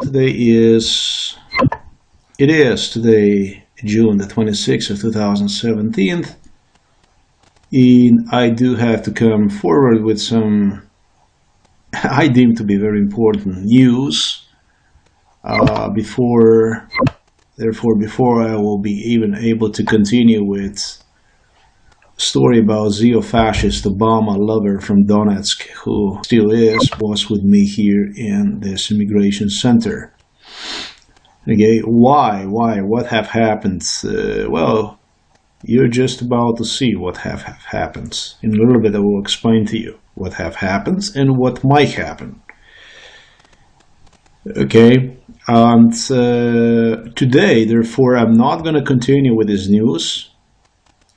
It is today, June the 26th of 2017, and I do have to come forward with some I deem to be very important news. Before I will be even able to continue with a story about Zeo-fascist Obama lover from Donetsk, who still was with me here in this immigration center. Okay, why? What have happened? Well, you're just about to see what have happened. In a little bit I will explain to you what have happened and what might happen. Okay, and today, therefore, I'm not going to continue with this news.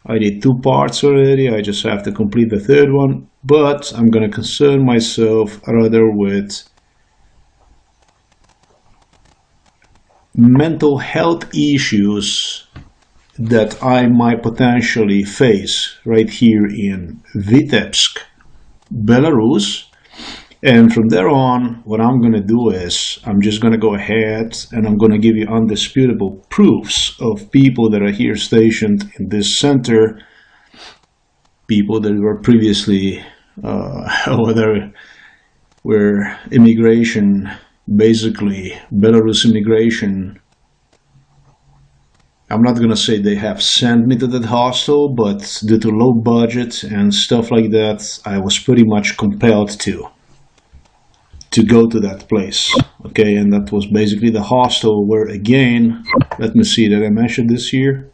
I did 2 parts already, I just have to complete the 3rd one, but I'm going to concern myself rather with mental health issues that I might potentially face right here in Vitebsk, Belarus. And from there on, what I'm going to do is I'm just going to go ahead and I'm going to give you undisputable proofs of people that are here stationed in this center, people that were previously, where immigration, basically Belarus immigration, I'm not going to say they have sent me to that hostel, but due to low budget and stuff like that, I was pretty much compelled to go to that place. Okay, and that was basically the hostel where, again, let me see, did I mention this here?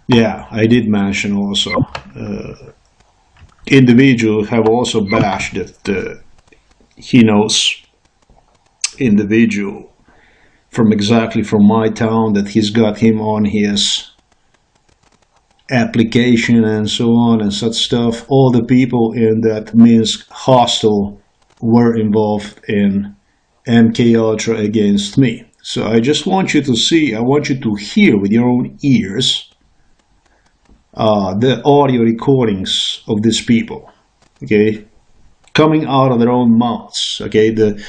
Yeah, I did mention also. Individual have also bashed that he knows individual from my town, that he's got him on his application and so on and such stuff. All the people in that Minsk hostel were involved in MKULTRA against me. So I just want you to see, I want you to hear with your own ears the audio recordings of these people, okay, coming out of their own mouths. Okay, the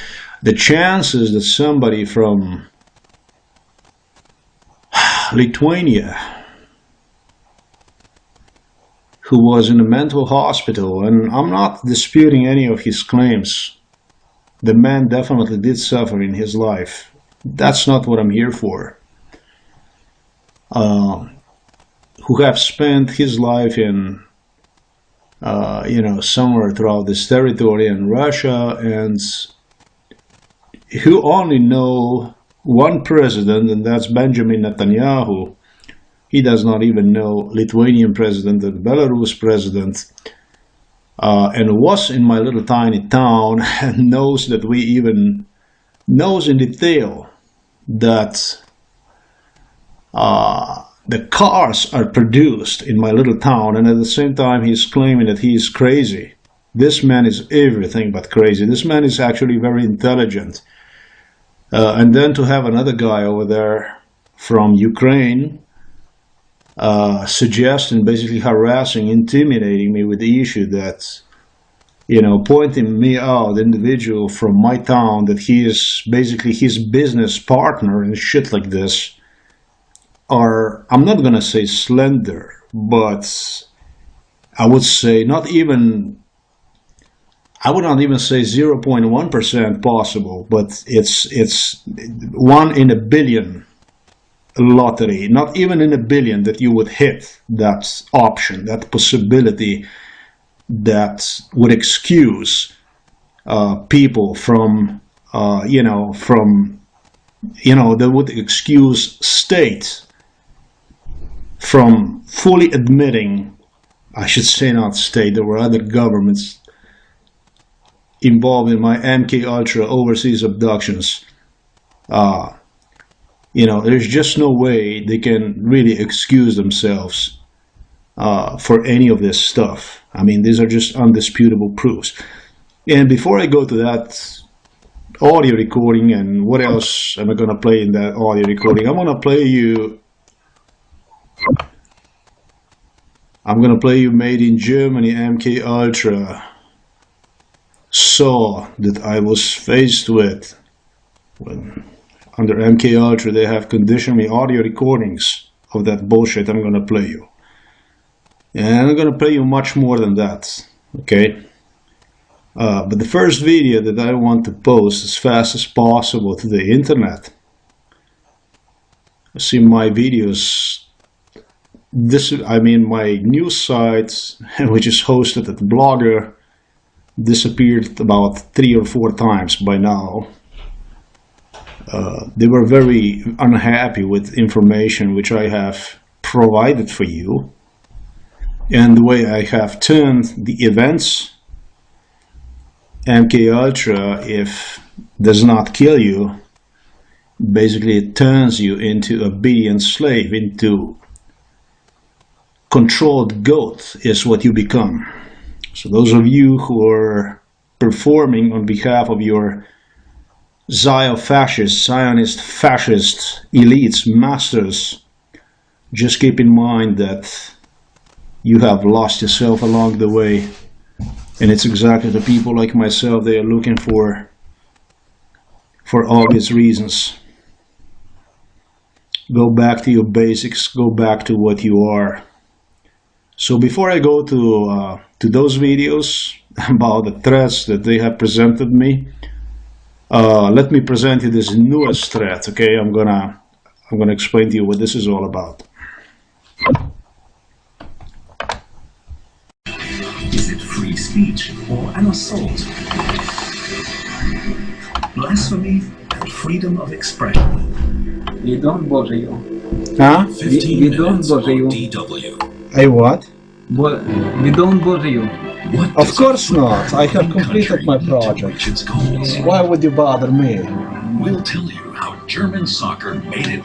chances that somebody from Lithuania, who was in a mental hospital, and I'm not disputing any of his claims, the man definitely did suffer in his life. That's not what I'm here for. Who have spent his life in, somewhere throughout this territory in Russia, and who only know one president, and that's Benjamin Netanyahu. He does not even know Lithuanian president and Belarus president, and was in my little tiny town and knows that knows in detail that the cars are produced in my little town, and at the same time he's claiming that he is crazy. This man is everything but crazy. This man is actually very intelligent. And then to have another guy over there from Ukraine suggesting, basically harassing, intimidating me with the issue that, pointing me out, individual from my town, that he is basically his business partner and shit like this, are, I'm not gonna say slender, but I would say I would not even say 0.1% possible, but it's 1 in a billion lottery, not even in a billion, that you would hit that option, that possibility that would excuse people from, that would excuse state from fully admitting, I should say not state, there were other governments involved in my MKULTRA overseas abductions. There's just no way they can really excuse themselves for any of this stuff. I mean, these are just undisputable proofs. And before I go to that audio recording, and what else am I going to play in that audio recording? I'm going to play you I'm gonna play you Made in Germany MKULTRA. Saw that I was faced with when under MKULTRA they have conditioned me audio recordings of that bullshit I'm gonna play you. And I'm gonna play you much more than that, okay? But the first video that I want to post as fast as possible to the internet. I see my videos, my news site, which is hosted at Blogger, disappeared about 3 or 4 times by now. They were very unhappy with information which I have provided for you, and the way I have turned the events. MKULTRA, if does not kill you, basically it turns you into obedient slave, into controlled goat is what you become. So those of you who are performing on behalf of your Zionist fascist elites, masters, just keep in mind that you have lost yourself along the way. And it's exactly the people like myself they are looking for obvious reasons. Go back to your basics, go back to what you are. So before I go to those videos about the threats that they have presented me, let me present you this newest threat, okay? I'm gonna explain to you what this is all about. Is it free speech or an assault? Blasphemy and freedom of expression. Bidon Bożeju. Huh? 15 minutes on DW. Hey, what? Bidon Bożeju. What Of course not. I have completed my project. Its goals. Why would you bother me? We'll tell you how German soccer made it.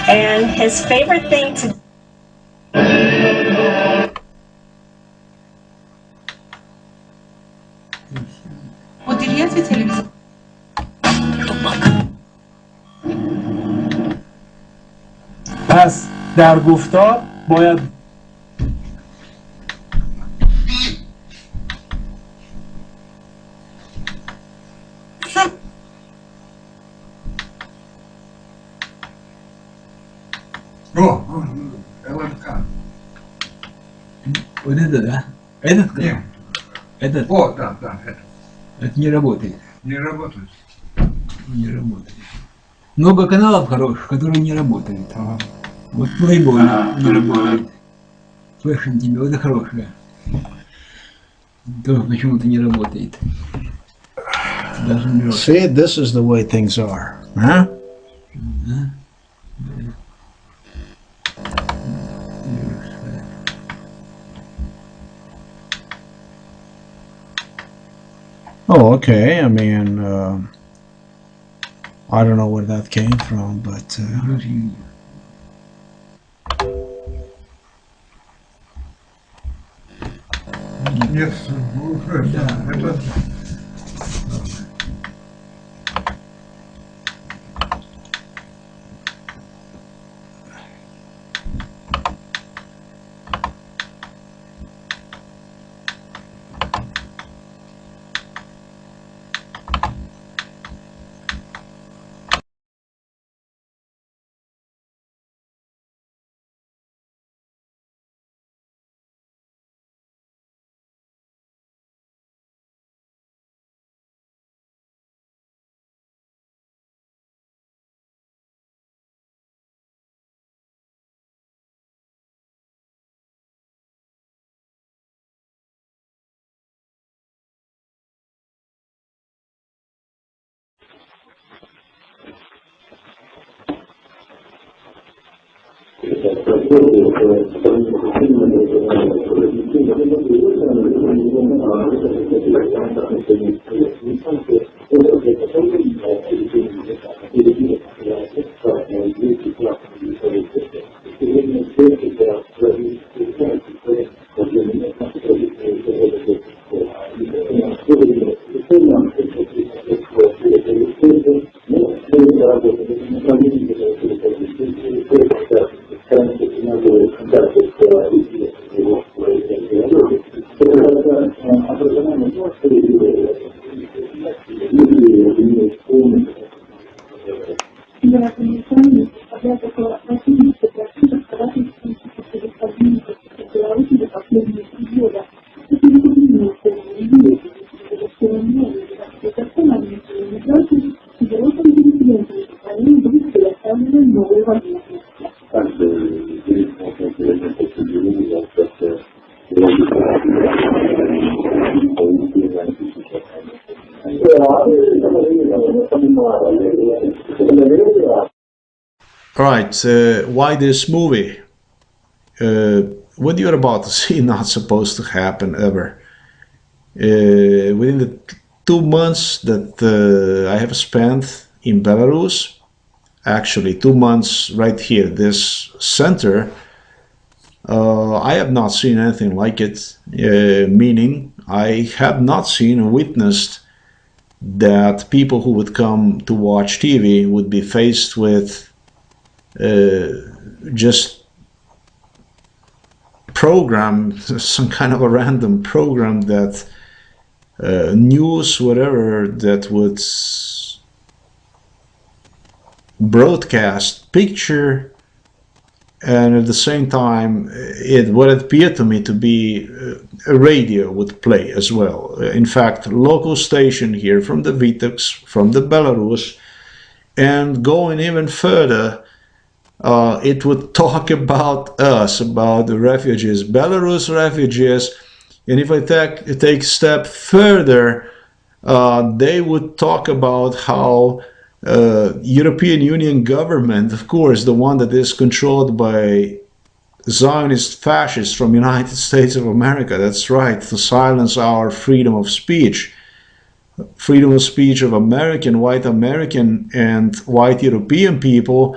And his favorite thing to مدیریت تلویزیون پس در گفتار باید Вот это, да? Этот канал? Этот? О, да, это. Это не работает. Не работает. Не работает. Много каналов хороших, которые не работают. Вот Playboy не работает. Fashion TV, это хорошее. Тоже почему-то не работает. Даже не работает. See, this is the way things are, huh? Oh, okay. I mean, I don't know where that came from, but Нет, это... Nella condizione abbiamo trovato di soprattutto scarati di stabilimenti particolari di papel di figura e di riconoscimento delle economie delle persone immigrati e delle condizioni di paesi che la stanno nuove valute. Right, why this movie? What you're about to see not supposed to happen ever. Within the 2 months that I have spent in Belarus, actually 2 months right here, this center, I have not seen anything like it, meaning I have not seen or witnessed that people who would come to watch TV would be faced with just program, some kind of a random program that news, whatever, that would broadcast picture, and at the same time it would appear to me to be a radio would play as well. In fact, local station here from the Vitox, from the Belarus, and going even further, it would talk about us, about the refugees, Belarus refugees, and if I take a step further, they would talk about how European Union government, of course, the one that is controlled by Zionist fascists from United States of America, that's right, to silence our freedom of speech of white American and white European people,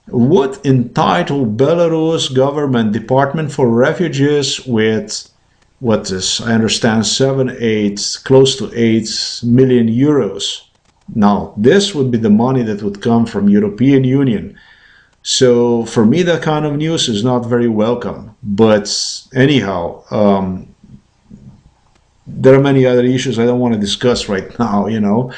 would entitle Belarus government Department for Refugees with, what is, I understand, close to 8 million euros. Now, this would be the money that would come from European Union. So for me, that kind of news is not very welcome. But anyhow, there are many other issues I don't want to discuss right now, you know.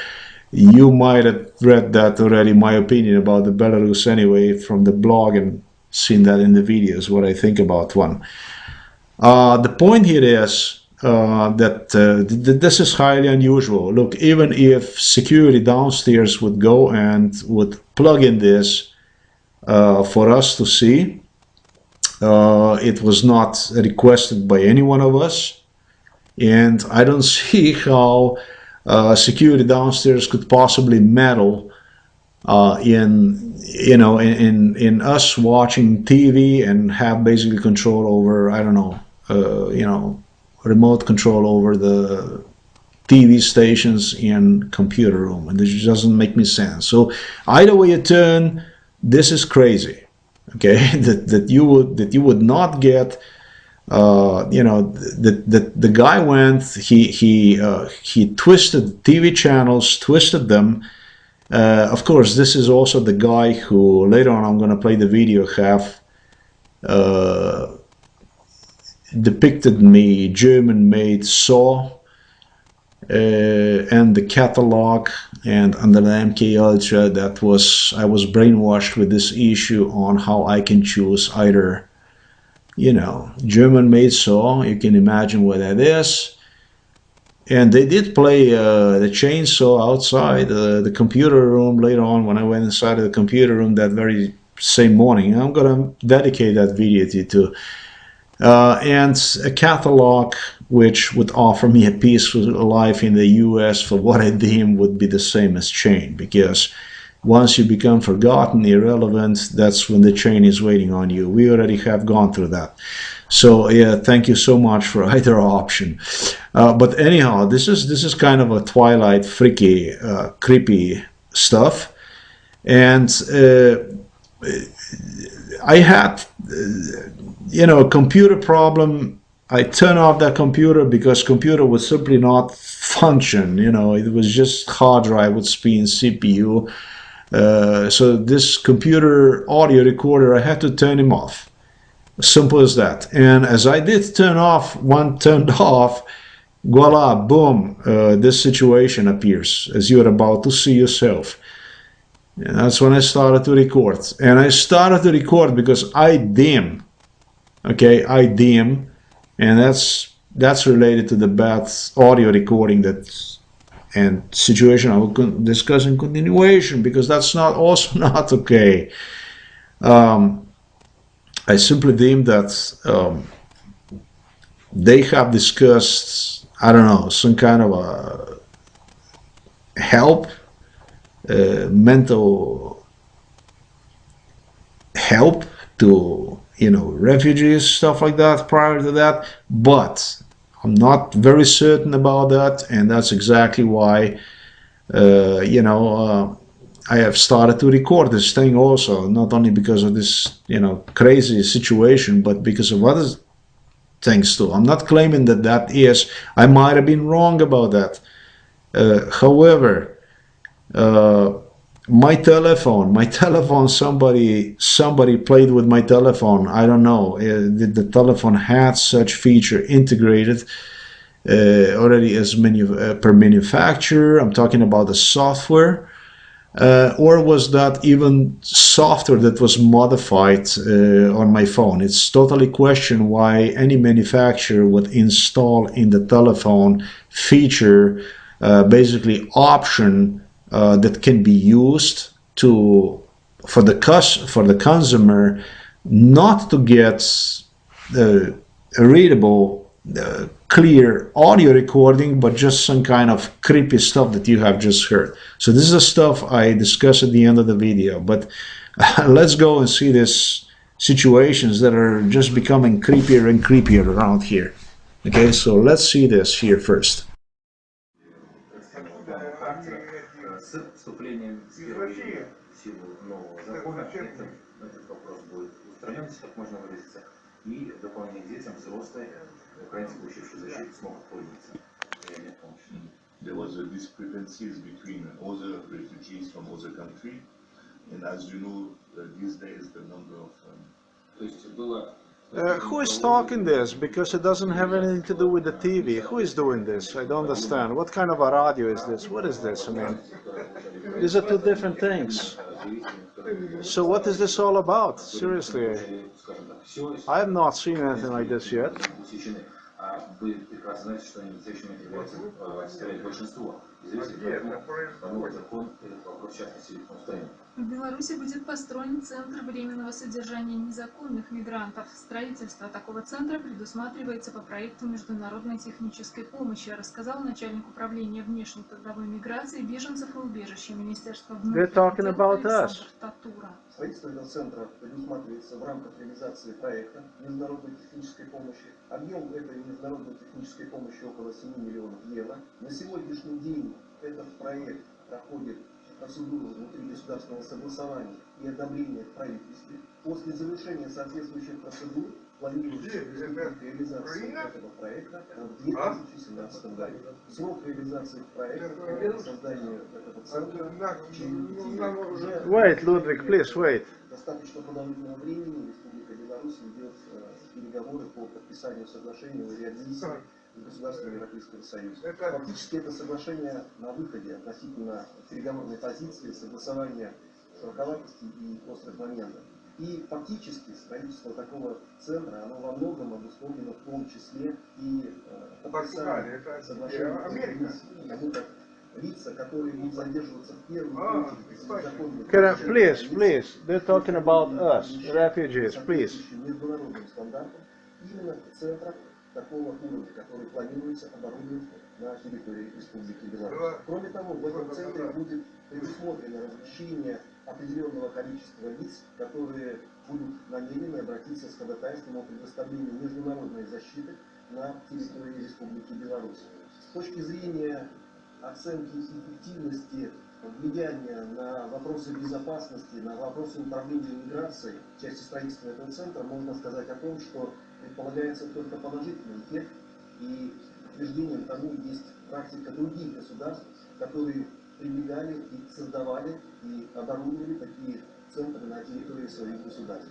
You might have read that already, my opinion about the Belarus anyway, from the blog, and seen that in the videos, what I think about one. The point here is that this is highly unusual. Look, even if security downstairs would go and would plug in this for us to see, it was not requested by any one of us, and I don't see how security downstairs could possibly meddle in us watching TV and have basically control over, I don't know, remote control over the TV stations in computer room, and this doesn't make me sense. So either way you turn, this is crazy. Okay, that you would not get. The guy went. He twisted TV channels, twisted them. Of course, this is also the guy who later on I'm going to play the video have depicted me German-made saw and the catalog, and under the MKULTRA I was brainwashed with this issue on how I can choose either, German-made saw. You can imagine what that is. And they did play the chainsaw outside the computer room later on when I went inside of the computer room that very same morning. I'm going to dedicate that video to you too. And a catalog which would offer me a peaceful life in the US for what I deem would be the same as chain, because once you become forgotten, irrelevant, that's when the chain is waiting on you. We already have gone through that. So yeah, thank you so much for either option. But anyhow, this is kind of a Twilight, freaky, creepy stuff. And I had, a computer problem. I turned off that computer because computer would simply not function. It was just hard drive with spin CPU. So this computer audio recorder, I had to turn him off. Simple as that. And as I did turn off, one turned off, voila, boom, this situation appears as you're about to see yourself. And that's when I started to record. And I started to record because I dim. Okay, I dim, and that's related to the bad audio recording and situation I will discuss in continuation, because that's not also not okay. I simply deem that they have discussed, I don't know, some kind of a help, mental help to, refugees, stuff like that prior to that, but I'm not very certain about that, and that's exactly why I have started to record this thing also, not only because of this crazy situation, but because of other things too. I'm not claiming that that is, I might have been wrong about that. However, uh, my telephone, somebody played with my telephone. I don't know. The telephone had such feature integrated already as per manufacturer. I'm talking about the software. Or was that even software that was modified on my phone? It's totally question why any manufacturer would install in the telephone feature, basically option that can be used for the consumer not to get a readable, clear audio recording, but just some kind of creepy stuff that you have just heard. So this is the stuff I discuss at the end of the video. But let's go and see these situations that are just becoming creepier and creepier around here. Okay, so let's see this here first. С вступлением в силу нового закона этот вопрос будет устранен, если так можно выразиться, и в дополнение к детям взрослые, украинцы, получившие защиту, смогут пользоваться реальной помощью. There was a discrepancies between other refugees from other countries, and as you know, these days the number of То есть было Who is talking this? Because it doesn't have anything to do with the TV. Who is doing this? I don't understand. What kind of a radio is this? What is this? I mean, these are two different things. So what is this all about? Seriously, I have not seen anything like this yet. Вы прекрасно знаете, что инициативами является составлять большинство. Известно, поэтому закон этот вопрос в частности устранен. В Беларуси будет построен Центр временного содержания незаконных мигрантов. Строительство такого центра предусматривается по проекту международной технической помощи, рассказал начальник управления внешней трудовой миграции, беженцев и убежища Министерства внутренних дел Александр Татура. Строительство этого центра предусматривается в рамках реализации проекта международной технической помощи. Объем этой международной технической помощи около 7 миллионов евро. На сегодняшний день этот проект проходит процедуру внутригосударственного согласования и одобрения в правительстве. После завершения соответствующих процедур планируется реализация этого проекта в 2017 году. Срок реализации проекта создания этого центра уже Wait, Ludwig, please wait. достаточно продолжительного времени Республика Беларусь ведет переговоры по подписанию соглашения о реадмиссии государством Европейского Союза. Фактически это соглашение на выходе относительно переговорной позиции, согласования широковатости и острых моментов. И фактически строительство такого центра, оно во многом обусловлено в том числе и подписанием соглашения о реадмиссии. Потому как лица, которые будут задерживаться в первую очередь, Please, they're talking about us, refugees, please. международным стандартам, именно в центрах такого уровня, который планируется оборудовать на территории Республики Беларусь. Кроме того, в этом центре будет предусмотрено размещение определенного количества лиц, которые будут намерены обратиться с ходатайством о предоставлении международной защиты на территории Республики Беларусь. С точки зрения оценки эффективности влияния на вопросы безопасности, на вопросы управления миграцией в части строительства этого центра, можно сказать о том, что предполагается только положительный эффект, и подтверждением тому есть практика других государств, которые прибегали и создавали и оборудовали такие центры на территории своих государств.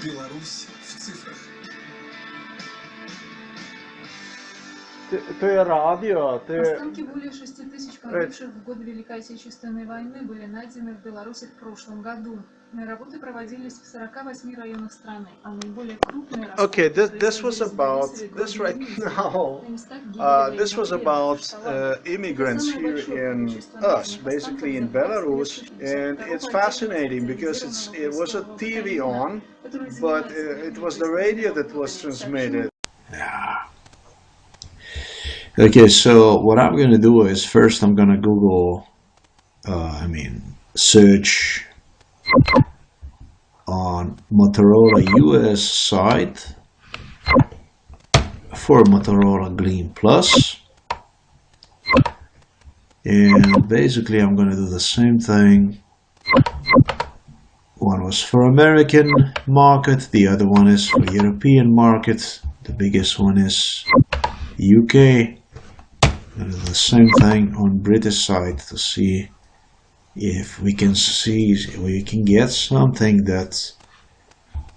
Беларусь в цифрах. То є радіо, Останки более 6 тысяч погибших в годы Великой Отечественной войны были найдены в Беларуси в прошлом году. Работы проводились в 48 районах страны, а наиболее крупные Okay, раскопки this was about, this right now, this was about immigrants here in us, basically in Belarus, and it's fascinating because it was a TV on, but it was the radio that was transmitted. Okay, so what I'm going to do is first I'm going to Google, search on Motorola US site for Motorola Gleam Plus, and basically I'm going to do the same thing. One was for American market, the other one is for European market, the biggest one is UK. And the same thing on British side to see if we can get something that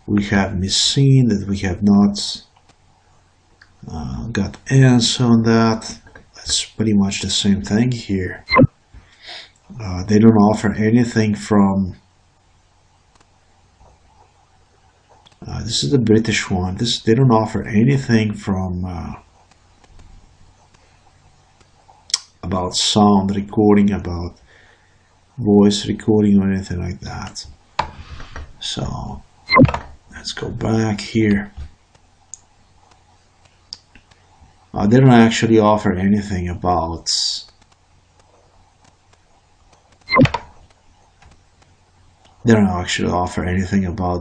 we have missing, that we have not got answer on that. That's pretty much the same thing here. They don't offer anything from this is the British one. They don't offer anything from about sound recording, about voice recording or anything like that. So let's go back here. They don't actually offer anything about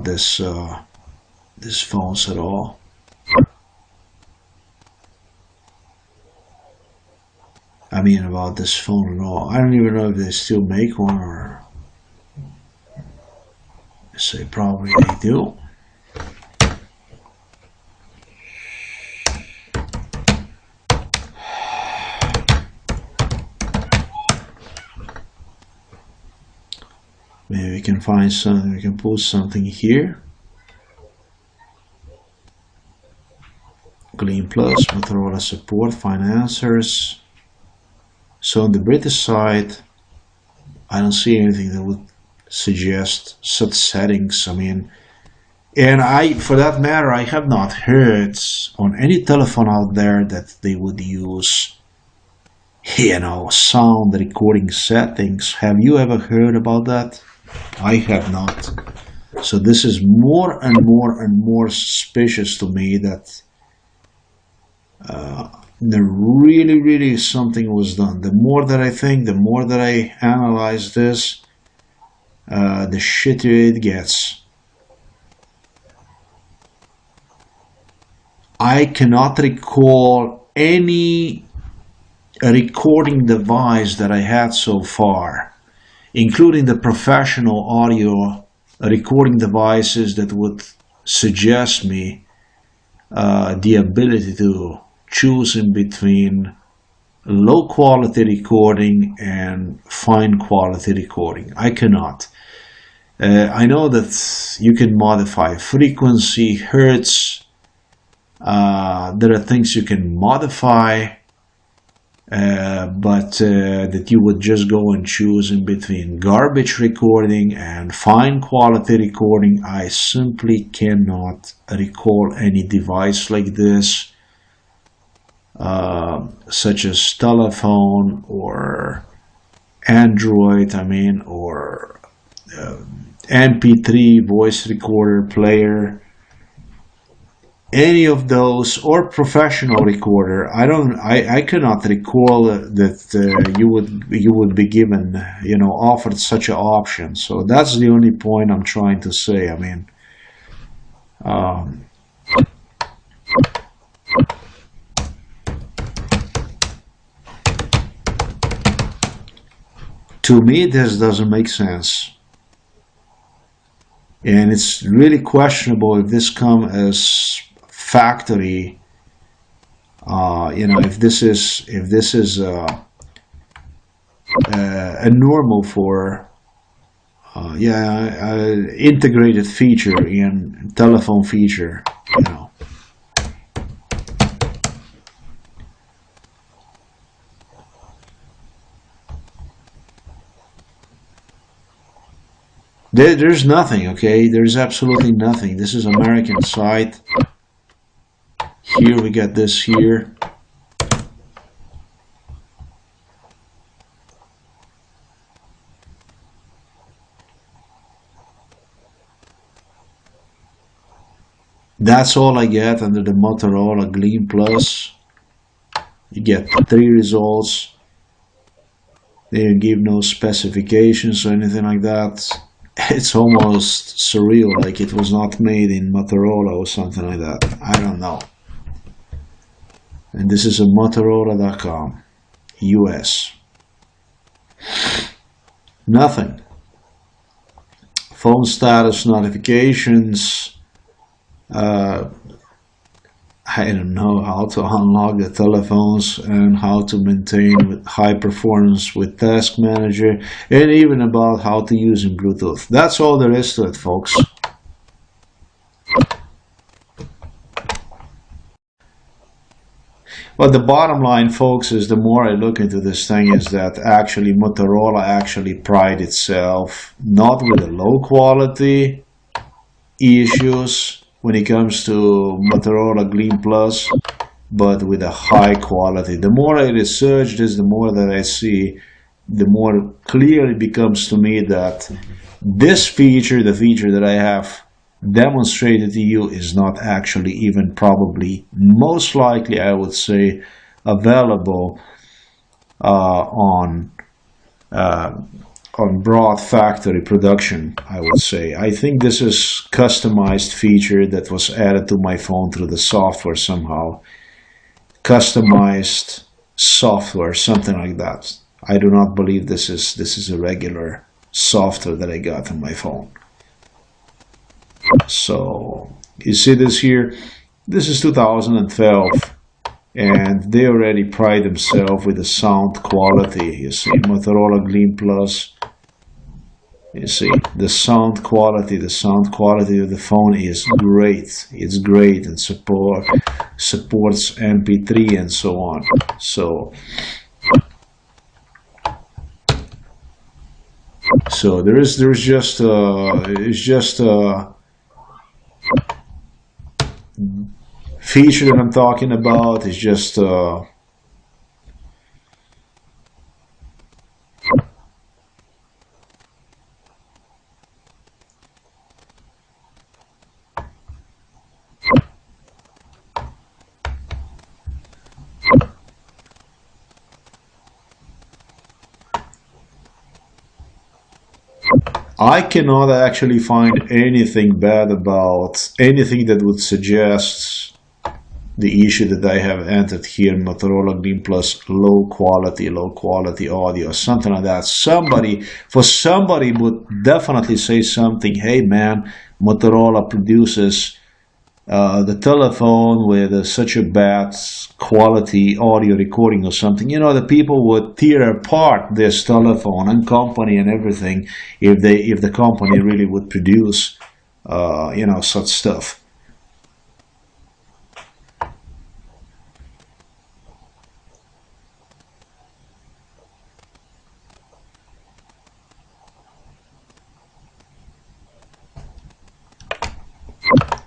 this these phones at all. I mean about this phone at all. I don't even know if they still make one, or say probably they do. Maybe we can find something, we can put something here. Gleam Plus, Motorola support, find answers. So on the British side, I don't see anything that would suggest such settings. I mean, and for that matter, I have not heard on any telephone out there that they would use, sound recording settings. Have you ever heard about that? I have not. So this is more and more and more suspicious to me that really something was done. The more that I think, the more that I analyze this, the shittier it gets. I cannot recall any recording device that I had so far, including the professional audio recording devices, that would suggest me the ability to choose in between low quality recording and fine quality recording. I cannot. I know that you can modify frequency, hertz. There are things you can modify, but that you would just go and choose in between garbage recording and fine quality recording. I simply cannot recall any device like this, such as telephone or Android, or MP3 voice recorder player, any of those, or professional recorder. I cannot recall that you would be given, offered such an option. So that's the only point I'm trying to say. I mean, to me, this doesn't make sense. And it's really questionable if this comes as factory, if this is a normal for integrated feature in telephone feature, There's nothing, okay? There's absolutely nothing. This is American site. Here we got this here. That's all I get under the Motorola Gleam Plus. You get 3 results. They give no specifications or anything like that. It's almost surreal, like it was not made in Motorola or something like that. I don't know. And this is a Motorola.com, US. Nothing. Phone status notifications. I don't know how to unlock the telephones and how to maintain with high performance with Task Manager, and even about how to use in Bluetooth. That's all there is to it, folks. But the bottom line, folks, is the more I look into this thing is that actually Motorola actually pride itself not with the low quality issues when it comes to Motorola Gleam Plus, but with a high quality. The more I research this, the more that I see, the more clear it becomes to me that this feature, the feature that I have demonstrated to you, is not actually even probably, most likely I would say, available on broad factory production, I would say. I think this is customized feature that was added to my phone through the software somehow. Customized software, something like that. I do not believe this is a regular software that I got on my phone. So you see this here, this is 2012, and they already pride themselves with the sound quality. You see Motorola Gleam Plus. You see the sound quality of the phone is great. It's great, and supports MP3 and so on. So there's just it's just a feature that I'm talking about. Is just I cannot actually find anything bad about anything that would suggest the issue that I have entered here in Motorola Gleam Plus, low quality audio, something like that. Somebody would definitely say something, hey man, Motorola produces the telephone with such a bad quality audio recording or something. You know, the people would tear apart this telephone and company and everything if the company really would produce you know, such stuff.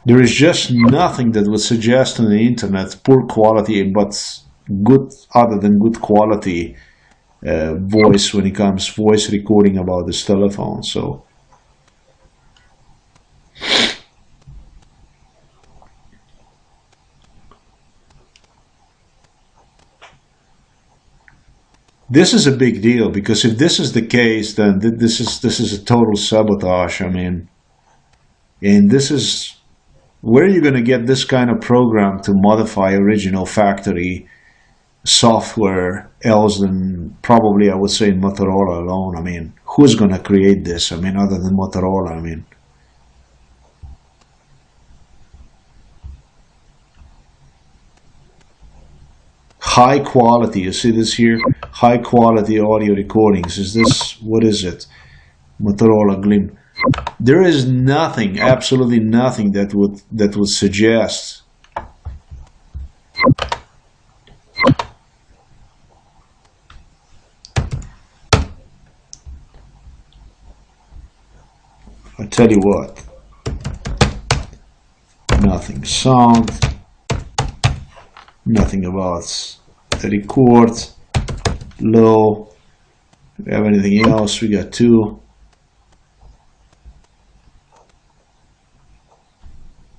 There is just nothing that would suggest on the internet poor quality, but good, other than good quality voice when it comes voice recording about this telephone. So this is a big deal, because if this is the case, then this is a total sabotage. I mean, and this is, where are you going to get this kind of program to modify original factory software else than probably, I would say, Motorola alone? I mean, who's going to create this? I mean, other than Motorola, I mean. High quality, you see this here? High quality audio recordings. Is this, what is it? Motorola Gleam. There is nothing, absolutely nothing that would suggest tell you what, nothing sound, nothing about the record, low. Do we have anything else? We got 2.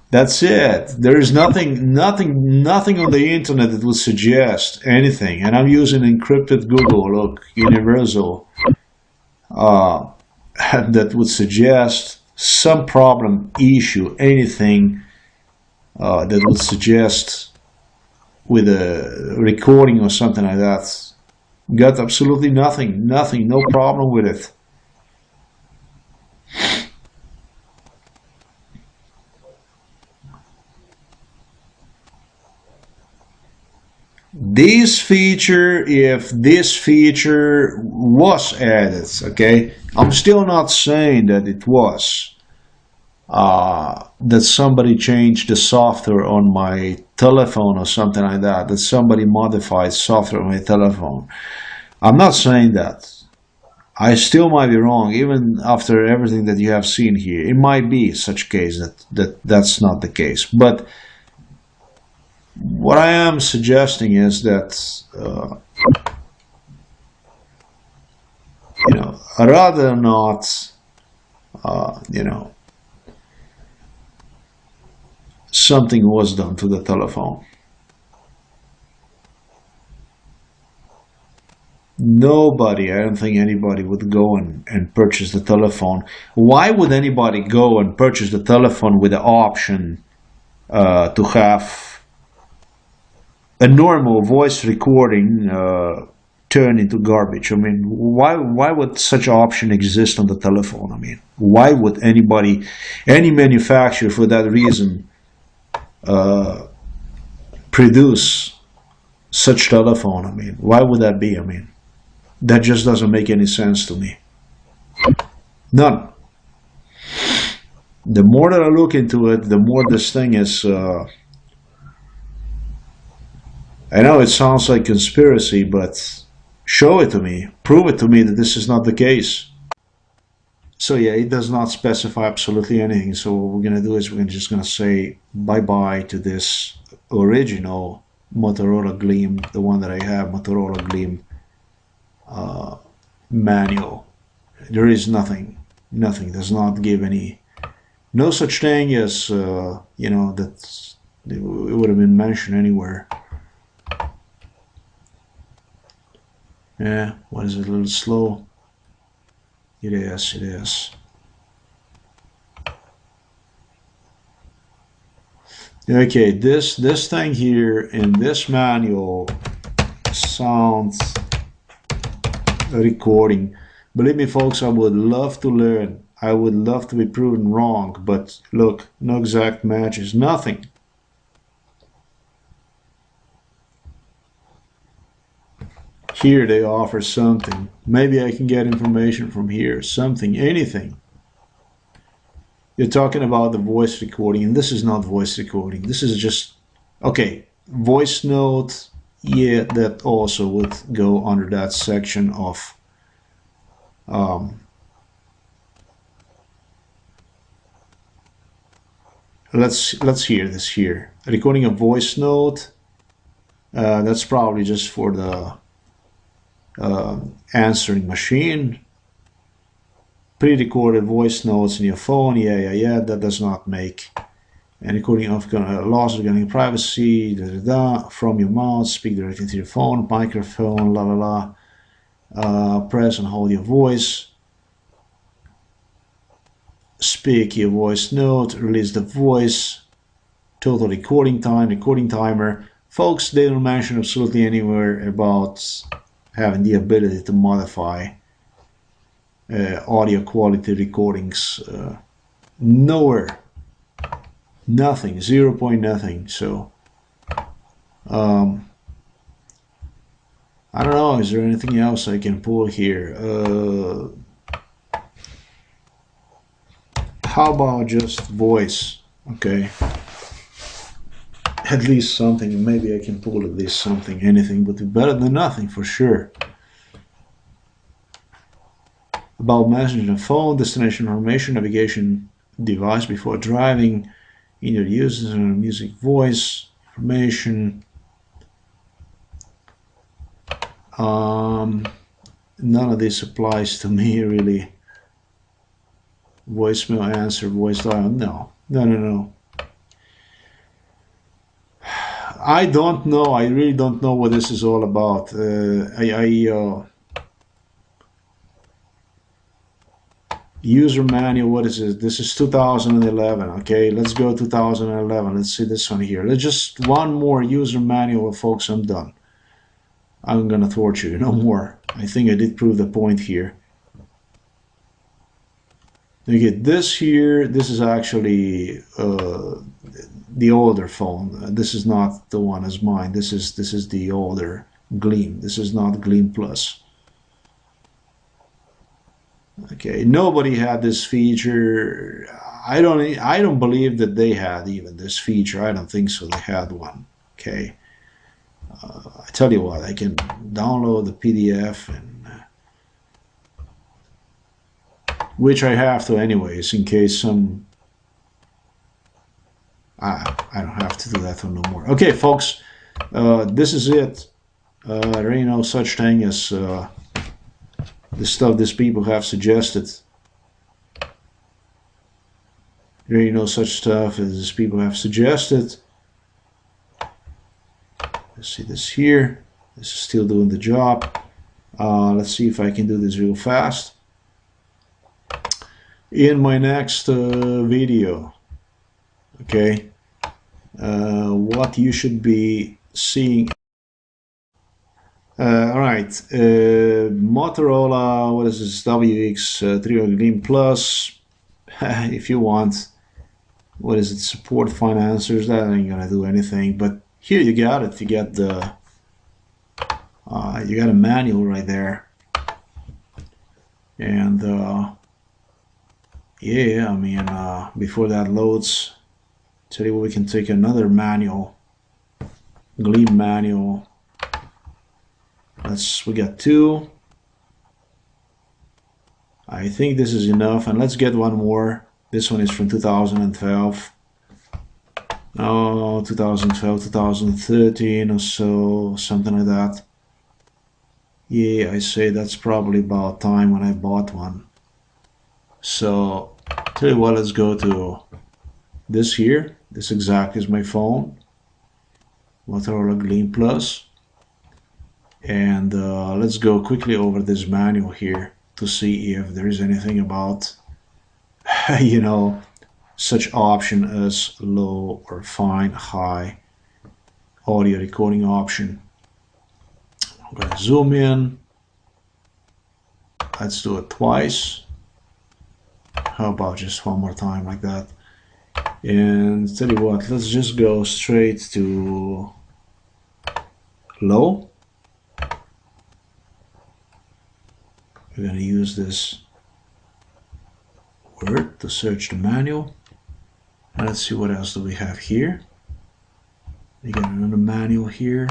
That's it. There is nothing on the internet that would suggest anything. And I'm using encrypted Google, look, universal, that would suggest some problem, issue, anything that would suggest with a recording or something like that. Got absolutely nothing, no problem with it. This feature, if this feature was added, okay, I'm still not saying that it was, that somebody changed the software on my telephone or something like that, that somebody modified software on my telephone. I'm not saying that. I still might be wrong, even after everything that you have seen here. It might be such a case that's not the case. But what I am suggesting is that, you know, rather not, you know, something was done to the telephone. Nobody, I don't think anybody would go and purchase the telephone. Why would anybody go and purchase the telephone with the option to have a normal voice recording turn into garbage? I mean, why would such an option exist on the telephone? I mean, why would anybody, any manufacturer for that reason, produce such telephone? I mean, why would that be? I mean, that just doesn't make any sense to me. None. The more that I look into it, the more this thing is, I know it sounds like conspiracy, but show it to me. Prove it to me that this is not the case. So yeah, it does not specify absolutely anything. So what we're going to do is we're just going to say bye-bye to this original Motorola Gleam, the one that I have, Motorola Gleam manual. There is nothing, does not give any, no such thing as, you know, that it would have been mentioned anywhere. Yeah, what is it, a little slow? It is. Okay, this thing here in this manual sounds recording. Believe me, folks, I would love to learn. I would love to be proven wrong, but look, no exact matches, nothing. Here they offer something. Maybe I can get information from here, something, anything. You're talking about the voice recording, and this is not voice recording. This is just, okay, voice note. Yeah, that also would go under that section of let's hear this here. Recording a voice note. That's probably just for the answering machine. Pre-recorded voice notes in your phone. Yeah. That does not make. And recording of laws regarding privacy, from your mouth, speak directly to your phone, microphone, press and hold your voice, speak your voice note, release the voice, total recording time, recording timer. Folks, they don't mention absolutely anywhere about having the ability to modify audio quality recordings. Nowhere. Nothing, 0 point nothing. So I don't know, is there anything else I can pull here? How about just voice? Okay, at least something. Maybe I can pull at least something. Anything would be better than nothing for sure. About messaging and phone, destination information, navigation, device before driving, in your user music, voice information. None of this applies to me really. Voicemail answer, voice dial. No. I don't know. I really don't know what this is all about. User manual. What is it? This is 2011. Okay, let's go 2011. Let's see this one here. Let's just one more user manual, folks. I'm done. I'm gonna torture you. No more. I think I did prove the point here. Okay, this here. This is actually the older phone. This is not the one as mine. This is the older Gleam. This is not Gleam Plus. Okay, nobody had this feature. I don't believe that they had even this feature. I don't think so. They had one. Okay, I tell you what. I can download the PDF and which I have to anyways in case some. I don't have to do that one no more. Okay, folks, this is it. There ain't no such thing as the stuff these people have suggested. There ain't no such stuff as these people have suggested. Let's see this here. This is still doing the job. Let's see if I can do this real fast. In my next video, okay, what you should be seeing. Alright, Motorola, what is this, WX300 Gleam Plus, if you want. What is it, support financiers, that ain't gonna do anything, but here you got it, you got the, you got a manual right there, and yeah, I mean, before that loads, tell you what, we can take another manual, Gleam manual. We got two. I think this is enough, and let's get one more. This one is from 2012. Oh, 2012, 2013 or so, something like that. Yeah, I say that's probably about time when I bought one. So, tell you what, let's go to this here. This exact is my phone, Motorola Gleam Plus. And let's go quickly over this manual here to see if there is anything about, you know, such option as low or fine, high audio recording option. I'm gonna zoom in. Let's do it twice. How about just one more time like that? And tell you what, let's just go straight to low. We're going to use this word to search the manual. And let's see what else do we have here. We got another manual here.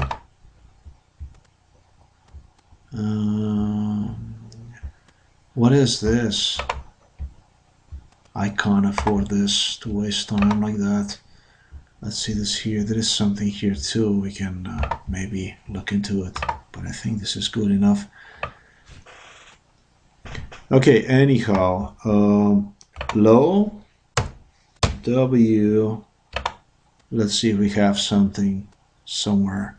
What is this? I can't afford this to waste time like that. Let's see this here. There is something here too. We can maybe look into it, but I think this is good enough. Okay, anyhow, low, W, let's see if we have something somewhere.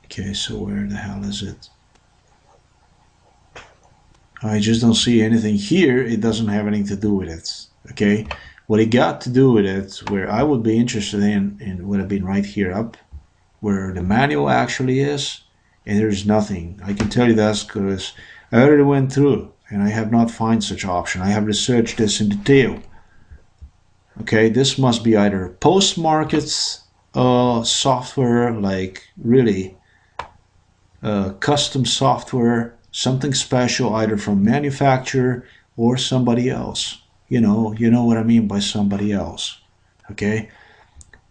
Okay, so where the hell is it? I just don't see anything here. It doesn't have anything to do with it, okay? What it got to do with it, where I would be interested in would have been right here up, where the manual actually is. And there's nothing. I can tell you that because I already went through and I have not found such option. I have researched this in detail. Okay, this must be either post-market software, like really custom software, something special either from manufacturer or somebody else. You know what I mean by somebody else. Okay,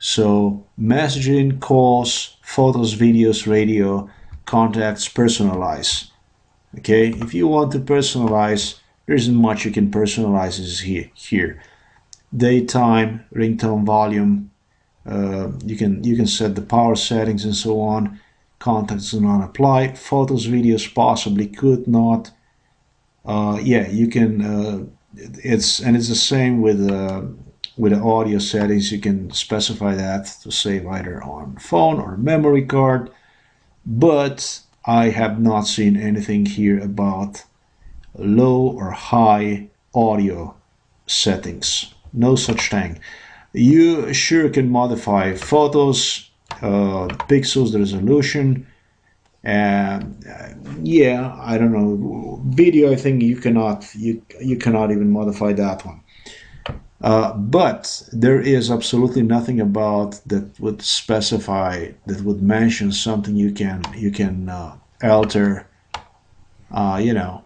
so messaging, calls, photos, videos, radio, contacts, personalize. Okay, if you want to personalize, there isn't much you can personalize here. Daytime, ringtone volume, you can set the power settings and so on. Contacts do not apply. Photos, videos possibly could not. Yeah, you can. It's the same with the audio settings. You can specify that to save either on phone or memory card. But I have not seen anything here about low or high audio settings. No such thing. You sure can modify photos, pixels, the resolution, and yeah, I don't know. Video, I think you cannot even modify that one. But there is absolutely nothing about that would specify, that would mention something you can alter, you know,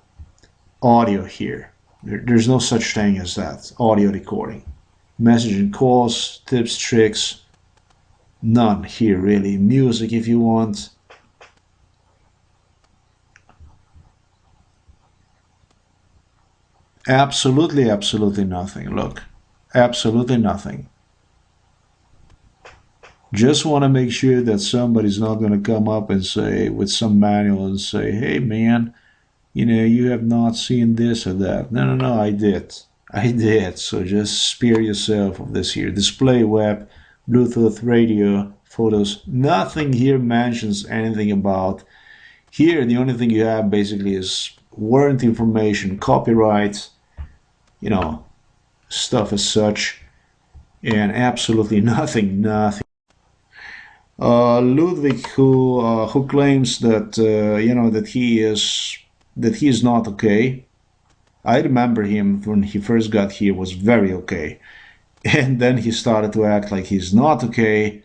audio here. There's no such thing as that. Audio recording, messaging, calls, tips, tricks, none here really. Music if you want. Absolutely nothing. Look, absolutely nothing. Just want to make sure that somebody's not going to come up and say, with some manual, and say, hey man, you have not seen this or that. No, no, no, I did. I did. So just spare yourself of this here. Display, web, Bluetooth, radio, photos. Nothing here mentions anything about. Here, the only thing you have basically is warranty information, copyright, stuff as such, and absolutely nothing. Ludwig, who claims that that he is not okay. I remember him when he first got here was very okay, and then he started to act like he's not okay.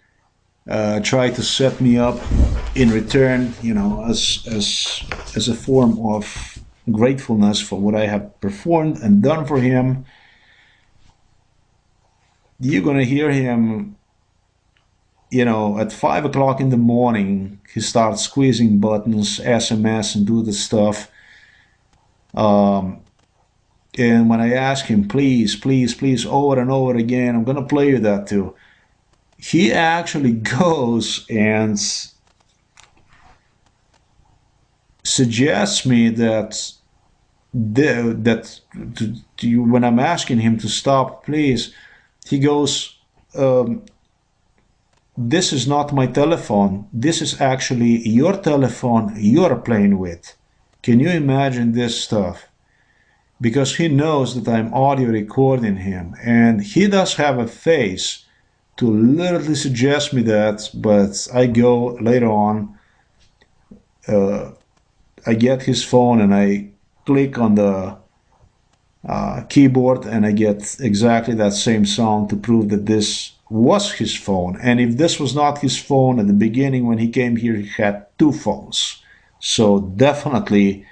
Tried to set me up in return, as a form of gratefulness for what I have performed and done for him. You're gonna hear him, at 5 o'clock in the morning. He starts squeezing buttons, SMS, and do the stuff. And when I ask him, please, over and over again, I'm gonna play you that too. He actually goes and suggests me that when I'm asking him to stop, please, he goes, this is not my telephone. This is actually your telephone you're playing with. Can you imagine this stuff? Because he knows that I'm audio recording him, and he does have a face to literally suggest me that, but I go later on, I get his phone and I click on the keyboard and I get exactly that same song to prove that this was his phone. And if this was not his phone at the beginning when he came here, he had two phones. So definitely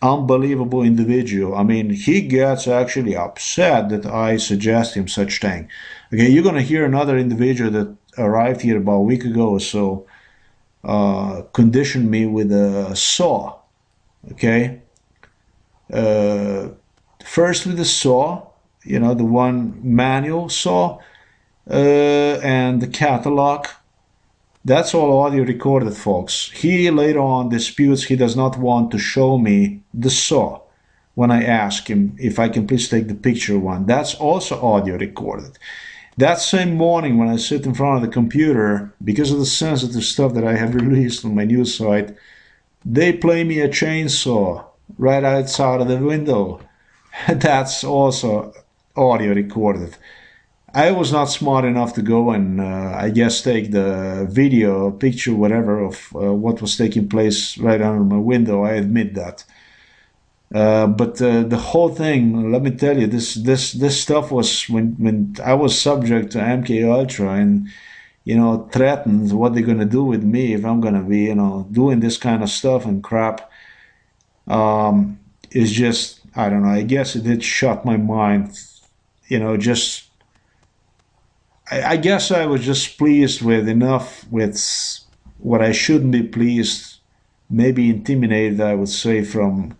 unbelievable individual. I mean, he gets actually upset that I suggest him such thing. Okay, you're gonna hear another individual that arrived here about a week ago or so, conditioned me with a saw. Okay, first with the saw, the one manual saw, and the catalog. That's all audio recorded, folks. He later on disputes he does not want to show me the saw when I ask him if I can please take the picture one. That's also audio recorded. That same morning when I sit in front of the computer, because of the sensitive stuff that I have released on my news site, they play me a chainsaw right outside of the window. That's also audio recorded. I was not smart enough to go and, I guess, take the video, picture, whatever, of what was taking place right under my window. I admit that. But the whole thing, let me tell you, this stuff was when I was subject to MKULTRA and, threatened what they're gonna do with me if I'm gonna be, doing this kind of stuff and crap. Is just, I don't know. I guess it did shut my mind. Just. I guess I was just pleased with enough with what I shouldn't be pleased maybe intimidated, I would say, from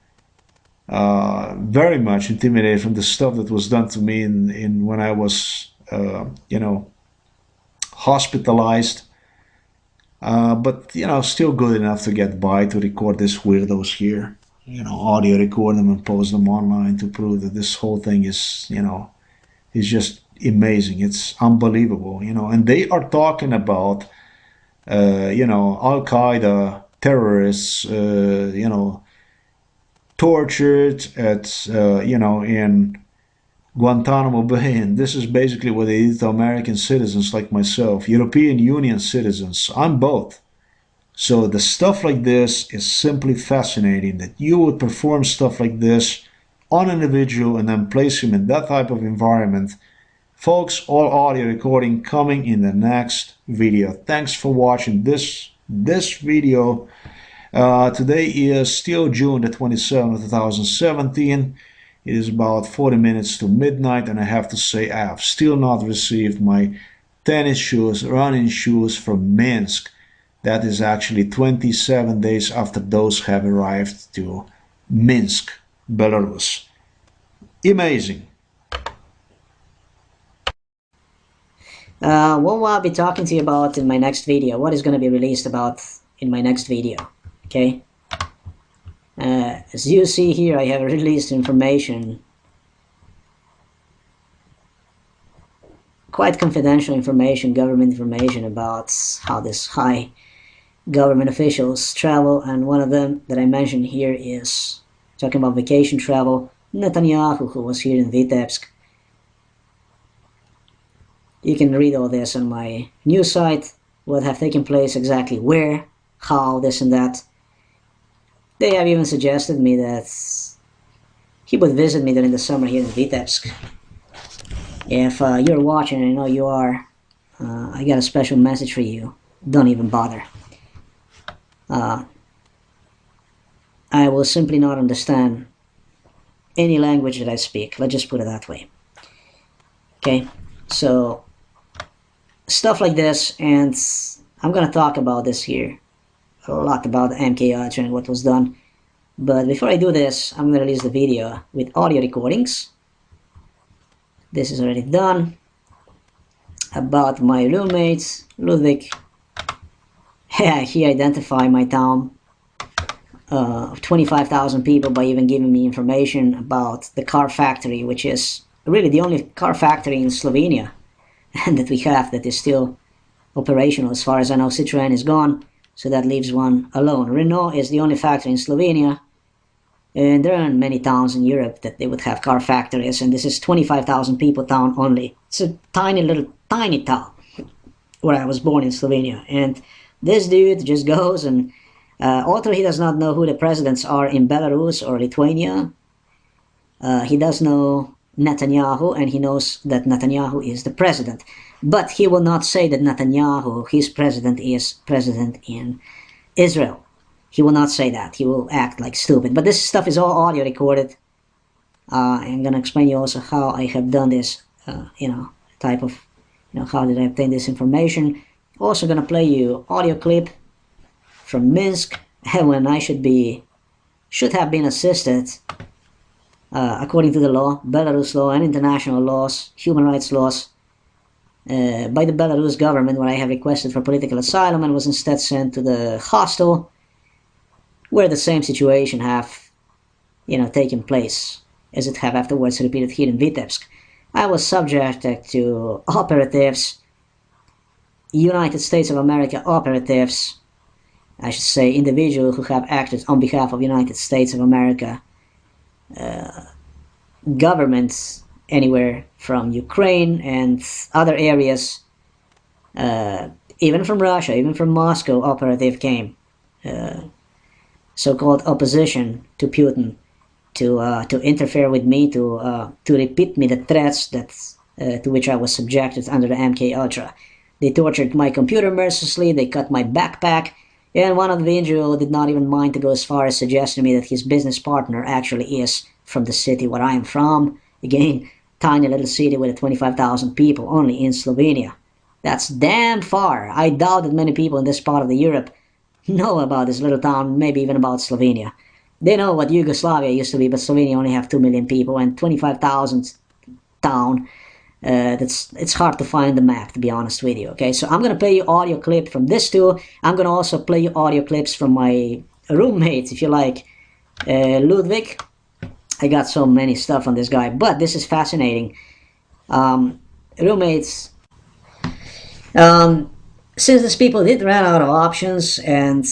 very much intimidated from the stuff that was done to me in when I was, hospitalized. But still good enough to get by to record these weirdos here. Audio record them and post them online to prove that this whole thing is just amazing. It's unbelievable. And they are talking about, Al Qaeda terrorists, tortured at, in Guantanamo Bay, and this is basically what they did to American citizens like myself, European Union citizens. I'm both. So the stuff like this is simply fascinating, that you would perform stuff like this on an individual and then place him in that type of environment. Folks, all audio recording coming in the next video. Thanks for watching this video. Today is still June the 27th, 2017. It is about 40 minutes to midnight, and I have to say I have still not received my tennis shoes, running shoes from Minsk. That is actually 27 days after those have arrived to Minsk, Belarus. Amazing. What will I be talking to you about in my next video? What is going to be released about in my next video? Okay. As you see here, I have released information, quite confidential information, government information about how this high government officials travel, and one of them that I mentioned here is talking about vacation travel. Netanyahu, who was here in Vitebsk. You can read all this on my news site, what have taken place exactly where, how, this and that. They have even suggested me that he would visit me during the summer here in Vitebsk. If you're watching, I know you are, I got a special message for you. Don't even bother. I will simply not understand any language that I speak. Let's just put it that way. Okay, so stuff like this, and I'm gonna talk about this here. A lot about MKULTRA and what was done. But before I do this, I'm going to release the video with audio recordings. This is already done. About my roommate, Ludwig. Yeah, he identified my town of 25,000 people by even giving me information about the car factory, which is really the only car factory in Slovenia and that we have that is still operational. As far as I know, Citroën is gone. So that leaves one alone. Renault is the only factory in Slovenia, and there aren't many towns in Europe that they would have car factories, and this is 25,000 people town only. It's a tiny town where I was born in Slovenia, and this dude just goes and, although he does not know who the presidents are in Belarus or Lithuania, he does know Netanyahu, and he knows that Netanyahu is the president. But he will not say that Netanyahu, his president, is president in Israel. He will not say that. He will act like stupid. But this stuff is all audio recorded. I'm going to explain you also how I have done this, type of, how did I obtain this information. Also going to play you audio clip from Minsk, when I should have been assisted, according to the law, Belarus law and international laws, human rights laws, by the Belarus government, where I have requested for political asylum and was instead sent to the hostel where the same situation have, taken place as it have afterwards repeated here in Vitebsk. I was subjected to operatives, United States of America operatives, I should say individuals who have acted on behalf of United States of America, governments anywhere from Ukraine and other areas, even from Russia, even from Moscow, operative came, so-called opposition to Putin, to interfere with me, to repeat me the threats that to which I was subjected under the MKULTRA. They tortured my computer mercilessly, they cut my backpack, and one individual did not even mind to go as far as suggesting to me that his business partner actually is from the city where I am from. Again, tiny little city with 25,000 people only in Slovenia. That's damn far. I doubt that many people in this part of the Europe know about this little town, maybe even about Slovenia. They know what Yugoslavia used to be, but Slovenia only have 2 million people and 25,000 town. It's hard to find the map, to be honest with you. Okay, so I'm gonna play you audio clip from this too. I'm gonna also play you audio clips from my roommate, if you like, Ludwig. I got so many stuff on this guy, but this is fascinating. Roommates. Since these people did run out of options, and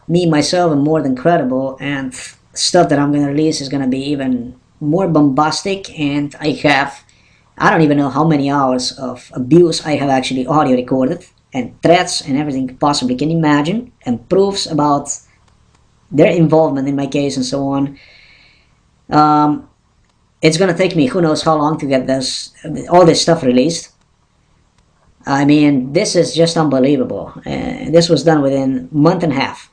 me myself am more than credible, and stuff that I'm gonna release is gonna be even more bombastic, and I don't even know how many hours of abuse I have actually audio recorded, and threats and everything you possibly can imagine, and proofs about their involvement in my case and so on. It's gonna take me who knows how long to get all this stuff released. I mean, this is just unbelievable. This was done within a month and a half.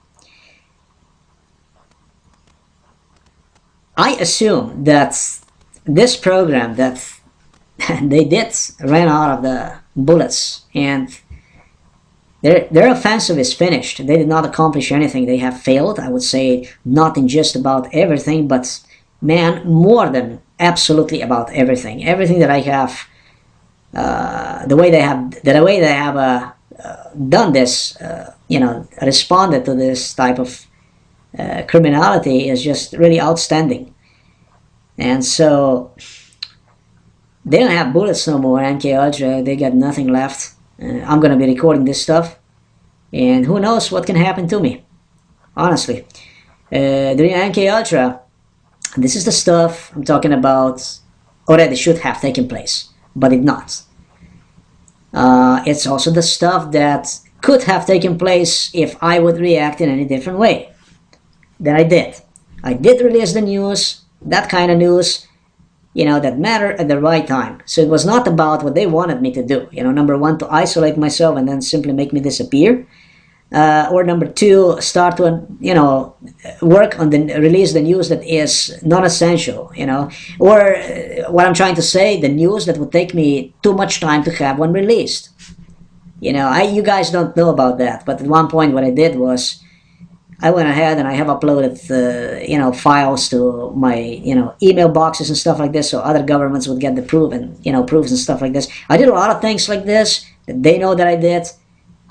I assume that this program that they did ran out of the bullets, and their offensive is finished. They did not accomplish anything. They have failed. I would say not in just about everything, but man, more than absolutely about everything. Everything that I have, the way they have done this, responded to this type of criminality is just really outstanding. And so they don't have bullets no more, MKUltra. They got nothing left. I'm gonna be recording this stuff, and who knows what can happen to me, honestly. During MKUltra, this is the stuff I'm talking about already should have taken place, but did not. It's also the stuff that could have taken place if I would react in any different way than I did. I did release the news, that kind of news, that mattered at the right time. So it was not about what they wanted me to do. Number one, to isolate myself and then simply make me disappear. Or number two, start to, work on release the news that is non-essential, or what I'm trying to say, the news that would take me too much time to have one released. You guys don't know about that, but at one point what I did was I went ahead and I have uploaded, files to my, email boxes and stuff like this, so other governments would get the proof and, proofs and stuff like this. I did a lot of things like this that they know that I did.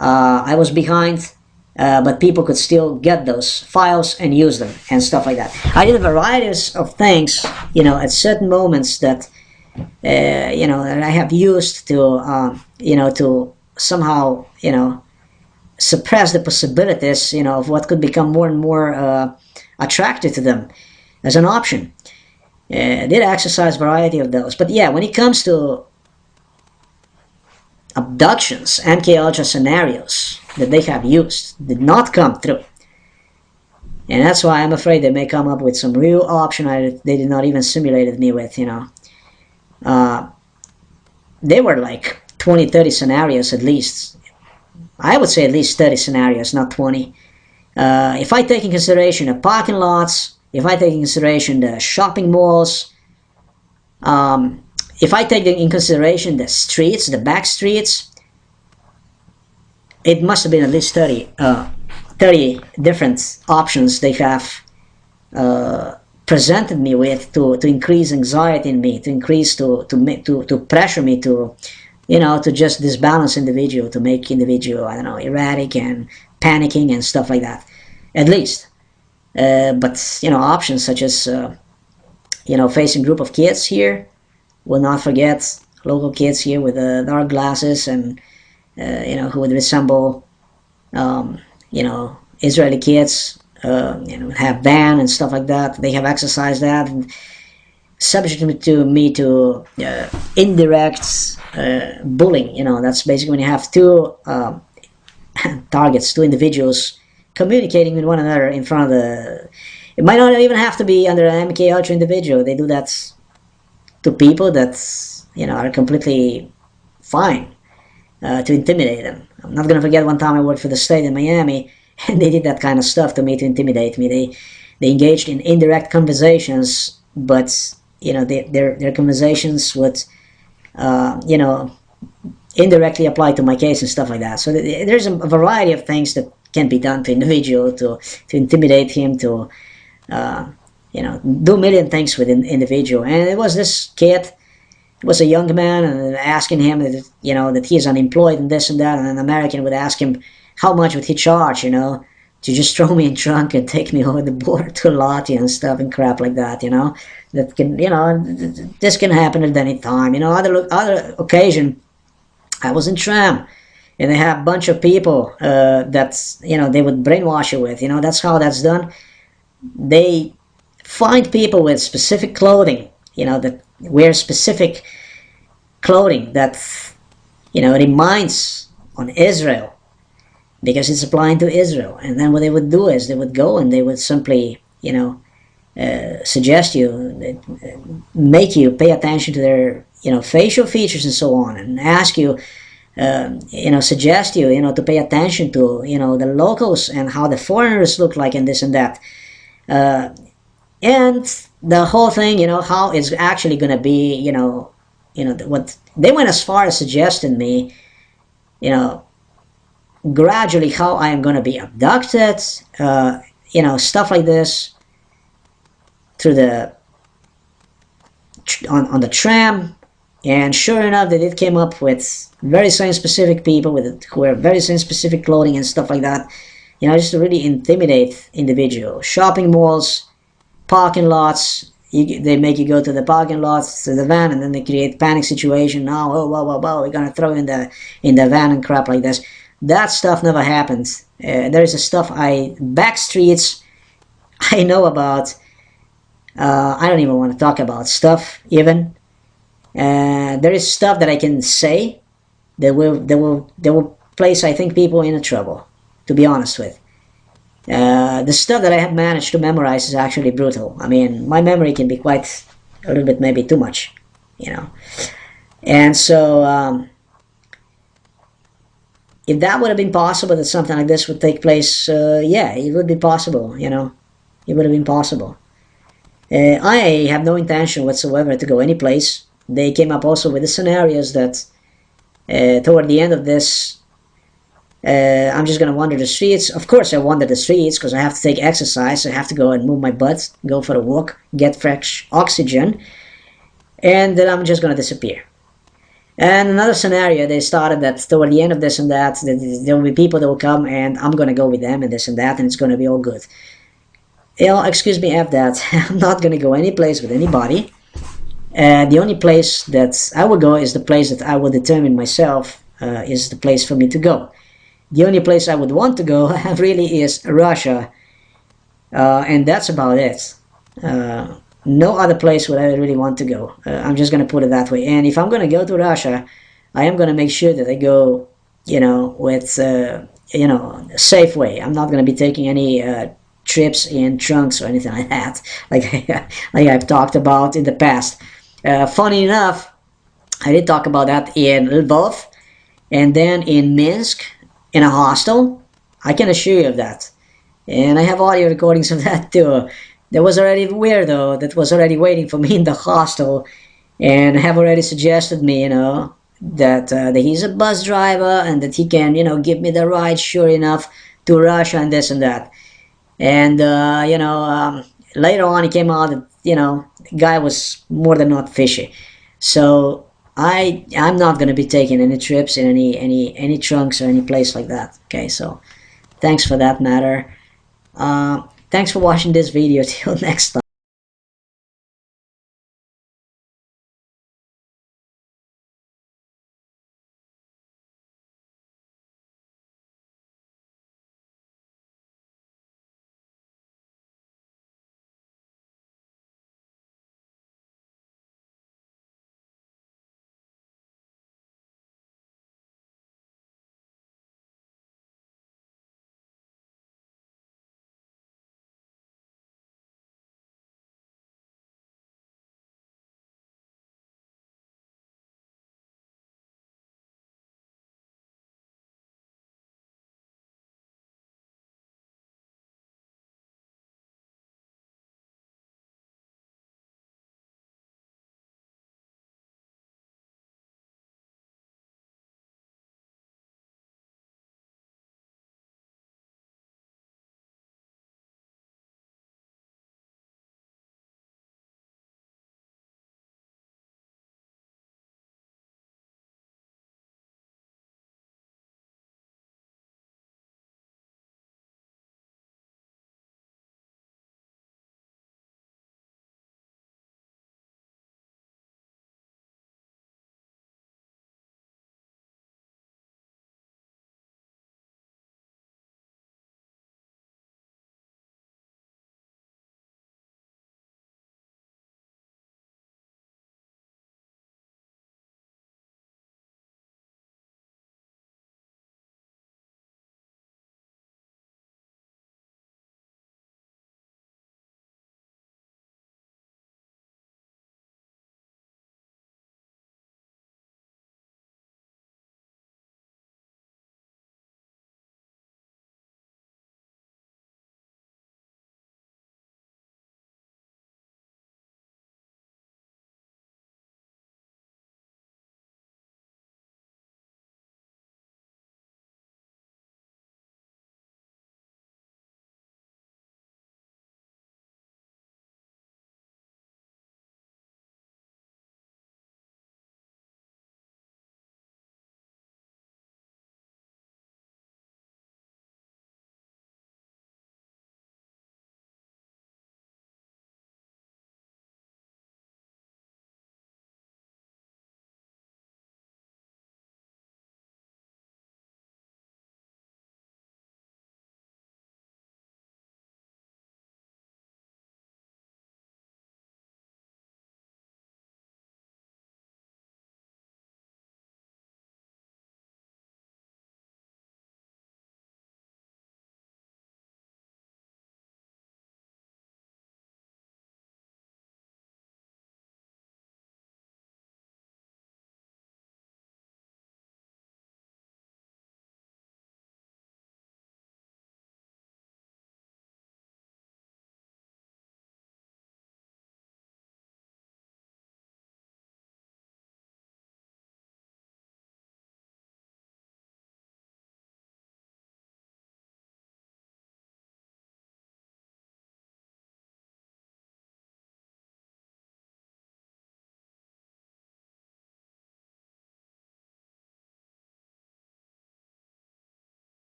I was behind, but people could still get those files and use them and stuff like that. I did varieties of things, at certain moments that, that I have used to, to somehow, suppress the possibilities, of what could become more and more attractive to them as an option. Did exercise variety of those. But yeah, when it comes to abductions, MKUltra scenarios that they have used did not come through. And that's why I'm afraid they may come up with some real option they did not even simulate me with, They were like 20, 30 scenarios at least. I would say at least 30 scenarios, not 20. If I take in consideration the parking lots, if I take in consideration the shopping malls, if I take in consideration the streets, the back streets, it must have been at least 30 different options they have presented me with to increase anxiety in me, to increase, to pressure me to, to just disbalance individual, to make individual, erratic and panicking and stuff like that, at least. But, options such as, facing group of kids here, will not forget local kids here with dark glasses and, who would resemble, Israeli kids, have ban and stuff like that. They have exercised that and subject to me to indirect bullying. That's basically when you have two targets, two individuals communicating with one another in front of it might not even have to be under an MKUltra individual. They do that to people that, are completely fine to intimidate them. I'm not going to forget one time I worked for the state in Miami, and they did that kind of stuff to me to intimidate me. They engaged in indirect conversations, but, their conversations would, indirectly apply to my case and stuff like that. So there's a variety of things that can be done to individual to intimidate him, to do a million things with an individual. And it was this kid. It was a young man, and asking him that that he is unemployed and this and that, and an American would ask him how much would he charge, to just throw me in trunk and take me over the border to Latvia and stuff and crap like that, that can, this can happen at any time. Other occasion, I was in tram, and they have a bunch of people that they would brainwash you with. That's how that's done. They find people with specific clothing, that wear specific clothing that reminds on Israel, because it's applying to Israel. And then what they would do is they would go and they would simply suggest you, make you pay attention to their facial features and so on, and ask you suggest you to pay attention to the locals and how the foreigners look like and this and that, and the whole thing, how it's actually going to be, what they went as far as suggesting me, gradually how I am going to be abducted, stuff like this, through on the tram. And sure enough, they did came up with very same specific people who wear very same specific clothing and stuff like that, just to really intimidate individuals. Shopping malls, parking lots, they make you go to the parking lots, to the van, and then they create panic situation. Now, we're gonna throw in the van and crap like this. That stuff never happens. There is a stuff back streets I know about. I don't even want to talk about stuff even. There is stuff that I can say that will place, I think, people in trouble, to be honest with. The stuff that I have managed to memorize is actually brutal. I mean, my memory can be quite a little bit, maybe too much, And so, if that would have been possible, that something like this would take place, yeah, it would be possible, It would have been possible. I have no intention whatsoever to go any place. They came up also with the scenarios that toward the end of this, I'm just going to wander the streets. Of course, I wander the streets because I have to take exercise. I have to go and move my butt, go for a walk, get fresh oxygen, and then I'm just going to disappear. And another scenario, they started that toward the end of this and that, there will be people that will come and I'm going to go with them and this and that, and it's going to be all good. Excuse me, F that. I'm not going to go any place with anybody. The only place that I will go is the place that I will determine myself is the place for me to go. The only place I would want to go really is Russia, and that's about it. No other place would I really want to go. I'm just going to put it that way. And if I'm going to go to Russia, I am going to make sure that I go, with, a safe way. I'm not going to be taking any trips in trunks or anything like that, like I've talked about in the past. Funny enough, I did talk about that in Lvov, and then in Minsk, in a hostel. I can assure you of that. And I have audio recordings of that too. There was already a weirdo that was already waiting for me in the hostel, and have already suggested me, that he's a bus driver and that he can, give me the ride, sure enough, to Russia and this and that. And, later on it came out that, the guy was more than not fishy. So I'm not going to be taking any trips in any trunks or any place like that. Okay, so thanks for that matter. Thanks for watching this video. Till next time.